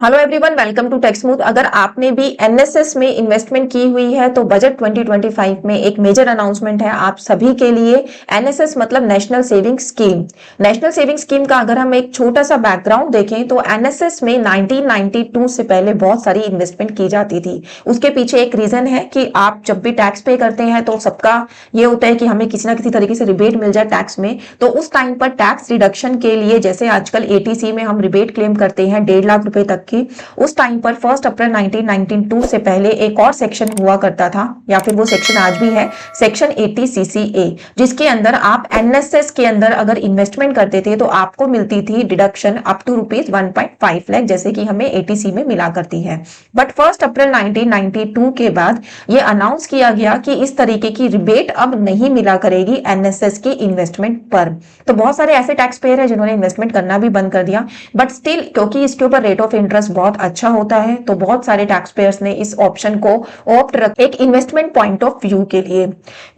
Hello everyone, welcome to Techsmooth. अगर आपने भी एनएसएस में इन्वेस्टमेंट की हुई है तो बजट 2025 में एक मेजर अनाउंसमेंट है आप सभी के लिए। एनएसएस मतलब national saving scheme. National saving scheme का अगर हम एक छोटा सा बैकग्राउंड देखें तो एनएसएस में 1992 से पहले बहुत सारी इन्वेस्टमेंट की जाती थी। उसके पीछे एक रीजन है कि आप जब भी टैक्स पे करते हैं तो सबका ये होता है कि हमें किसी ना किसी तरीके से रिबेट मिल जाए टैक्स में। तो उस टाइम पर टैक्स रिडक्शन के लिए, जैसे आजकल एटीसी में हम रिबेट क्लेम करते हैं 1.5 लाख रुपए तक की, उस टाइम पर 1 अप्रैल 1992 से पहले एक और सेक्शन हुआ करता था, या फिर वो सेक्शन आज भी है, सेक्शन 80 सीसीए, जिसके अंदर आप एनएसएस के अंदर अगर इन्वेस्टमेंट करते थे तो आपको मिलती थी deduction up to rupees 1.5 lakh, जैसे कि हमें एटीसी में मिला करती है। बट 1 अप्रैल 1992 के बाद ये अनाउंस किया गया कि इस तरीके की रिबेट अब नहीं मिला करेगी एनएसएस की इन्वेस्टमेंट पर। तो बहुत सारे ऐसे टैक्स पेयर है जिन्होंने इन्वेस्टमेंट करना भी बंद कर दिया, बट स्टिल क्योंकि इसके ऊपर रेट ऑफ इंटरेस्ट बहुत अच्छा होता है तो बहुत सारे टैक्स पेयर्स ने इस ऑप्शन को ऑप्ट रखा एक इन्वेस्टमेंट पॉइंट ऑफ व्यू के लिए।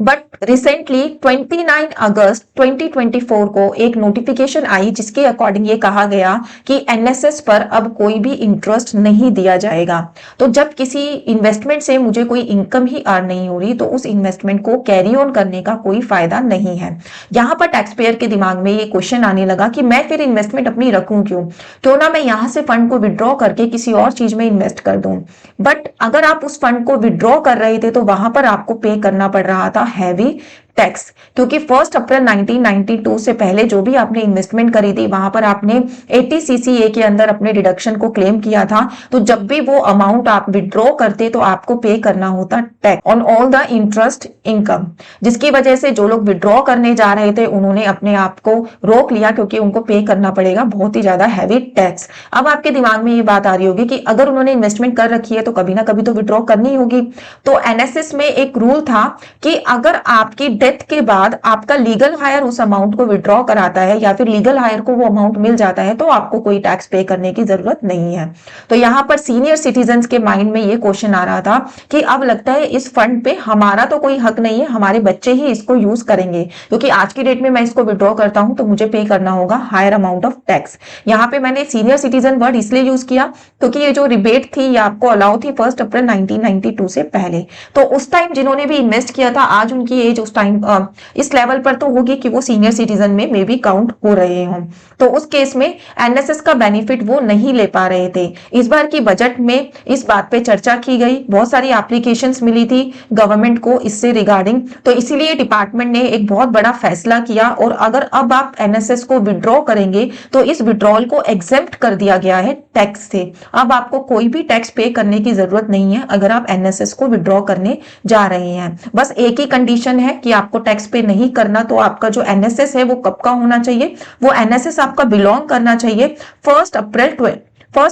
बट रिसेंटली 29 अगस्त 2024 को एक नोटिफिकेशन आई जिसके अकॉर्डिंग ये कहा गया कि एनएसएस पर अब कोई भी इंटरेस्ट नहीं दिया जाएगा। तो जब किसी इन्वेस्टमेंट से मुझे कोई इनकम ही अर्न नहीं हो रही तो उस इन्वेस्टमेंट को कैरी ऑन करने का कोई फायदा नहीं है। यहां पर टैक्स पेयर के दिमाग में ये क्वेश्चन आने लगा कि मैं फिर इन्वेस्टमेंट अपनी रखूं क्यों ना मैं यहां से फंड को विड्रॉ करके किसी और चीज में इन्वेस्ट कर दूं। बट अगर आप उस फंड को विड्रॉ कर रहे थे तो वहां पर आपको पे करना पड़ रहा था हैवी टैक्स, क्योंकि 1 अप्रैल 1992 से पहले जो भी आपने इन्वेस्टमेंट करी थी वहां पर आपने 80 सीसीए के अंदर अपने डिडक्शन को क्लेम किया था। तो जब भी वो अमाउंट आप विड्रॉ करते तो आपको पे करना होता tax on all the interest income, जिसकी वजह से जो लोग विड्रॉ करने जा रहे थे उन्होंने अपने आप को रोक लिया क्योंकि उनको पे करना पड़ेगा बहुत ही ज्यादा हैवी टैक्स। अब आपके दिमाग में ये बात आ रही होगी कि अगर उन्होंने इन्वेस्टमेंट कर रखी है तो कभी ना कभी तो विड्रॉ करनी होगी। तो एनएसएस में एक रूल था कि अगर आपकी डेथ के बाद आपका लीगल हायर उस अमाउंट को विड्रॉ कराता है या फिर लीगल हायर को वो अमाउंट मिल जाता है तो आपको कोई टैक्स पे करने की जरूरत नहीं है। तो यहां पर सीनियर सिटीजन्स के माइंड में ये क्वेश्चन आ रहा था कि अब लगता है इस फंड पे हमारा तो कोई हक नहीं है, हमारे बच्चे ही इसको यूज करेंगे, क्योंकि आज की डेट में मैं इसको विड्रॉ करता हूं तो मुझे पे करना होगा हायर अमाउंट ऑफ टैक्स। यहां पे मैंने सीनियर सिटीजन वर्ड इसलिए यूज किया क्योंकि ये जो रिबेट थी ये आपको अलाउ थी 1 अप्रैल 1992 से पहले। तो उस टाइम जिन्होंने भी इन्वेस्ट किया था आज उनकी एज उस टाइम इस लेवल पर तो होगी कि वो सीनियर सिटीजन में मे बी काउंट हो रहे हों। तो उस केस में एनएसएस का बेनिफिट वो नहीं ले पा रहे थे। इस बार की बजट में इस बात पे चर्चा की गई, बहुत सारी एप्लीकेशंस मिली थी गवर्नमेंट को इससे रिगार्डिंग, तो इसीलिए डिपार्टमेंट ने एक बहुत बड़ा फैसला किया। और अगर अब आप एनएसएस को विड्रॉ करेंगे तो इस विड्रॉल को एग्जेम्प्ट कर दिया गया है टैक्स से। अब आपको कोई भी टैक्स पे करने की जरूरत नहीं है अगर आप एनएसएस को विड्रॉ करने जा रहे हैं। बस एक ही कंडीशन है कि आपको टैक्स पे नहीं करना। तो आपका जो एनएसएस है वो कब का होना चाहिए, वो एनएसएस आपका बिलोंग करना चाहिए 1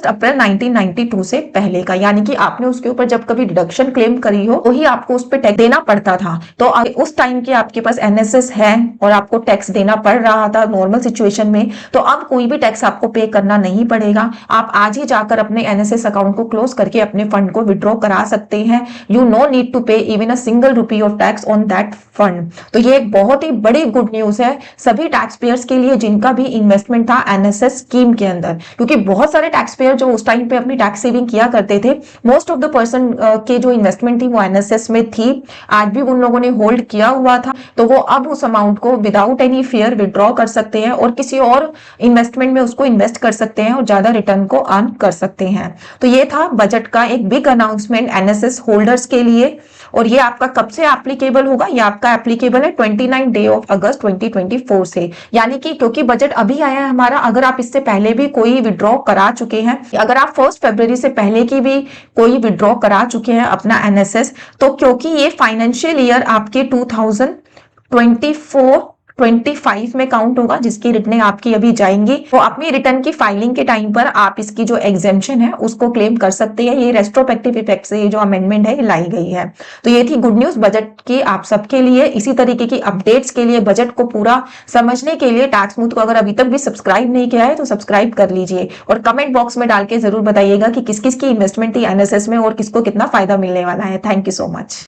अप्रैल 1992 से पहले का, यानी कि आपने उसके ऊपर जब कभी डिडक्शन क्लेम करी हो वही आपको उस पर टैक्स देना पड़ता था। तो उस टाइम के आपके पास एनएसएस है और आपको टैक्स देना पड़ रहा था नॉर्मल सिचुएशन में, तो अब कोई भी टैक्स आपको पे करना नहीं पड़ेगा। आप आज ही जाकर अपने एनएसएस अकाउंट को क्लोज करके अपने फंड को विड्रॉ करा सकते हैं। यू नो नीड टू पे even a single rupee of tax on that fund. तो ये एक बहुत ही बड़ी गुड न्यूज है सभी टैक्स पेयर्स के लिए जिनका भी इन्वेस्टमेंट था एनएसएस स्कीम के अंदर, क्योंकि बहुत सारे टैक्स पेयर जो उस टाइम पे अपनी टैक्स सेविंग किया करते थे, मोस्ट ऑफ द पर्सन के जो इन्वेस्टमेंट थी वो एनएसएस में थी, आज भी उन लोगों ने होल्ड किया हुआ था, तो वो अब उस अमाउंट को विदाउट एनी फियर विड्रॉ कर सकते हैं और किसी और इन्वेस्टमेंट में उसको इन्वेस्ट कर सकते हैं और ज्यादा रिटर्न को अर्न कर सकते हैं। तो ये था बजट का एक बिग अनाउंसमेंट एनएसएस होल्डर्स के लिए। और ये आपका कब से एप्लीकेबल होगा, ये आपका एप्लीकेबल है 29 डे ऑफ अगस्त 2024 से, यानी कि क्योंकि बजट अभी आया है हमारा, अगर आप इससे पहले भी कोई विड्रॉ करा चुके हैं, अगर आप 1 फरवरी से पहले की भी कोई विड्रॉ करा चुके हैं अपना एनएसएस, तो क्योंकि ये फाइनेंशियल ईयर आपके 2024-25 में काउंट होगा जिसकी रिटर्न आपकी अभी जाएंगी, तो अपनी रिटर्न की फाइलिंग के टाइम पर आप इसकी जो एग्जेम्पशन है उसको क्लेम कर सकते हैं। ये रेट्रोस्पेक्टिव इफेक्ट से ये जो अमेंडमेंट है ये लाई गई है। तो ये थी गुड न्यूज बजट की आप सबके लिए। इसी तरीके की अपडेट्स के लिए, बजट को पूरा समझने के लिए टैक्समूथ को अगर अभी तक भी सब्सक्राइब नहीं किया है तो सब्सक्राइब कर लीजिए और कमेंट बॉक्स में डाल के जरूर बताइएगा कि किस किस की इन्वेस्टमेंट थी एनएसएस में और किसको कितना फायदा मिलने वाला है। Thank you so much.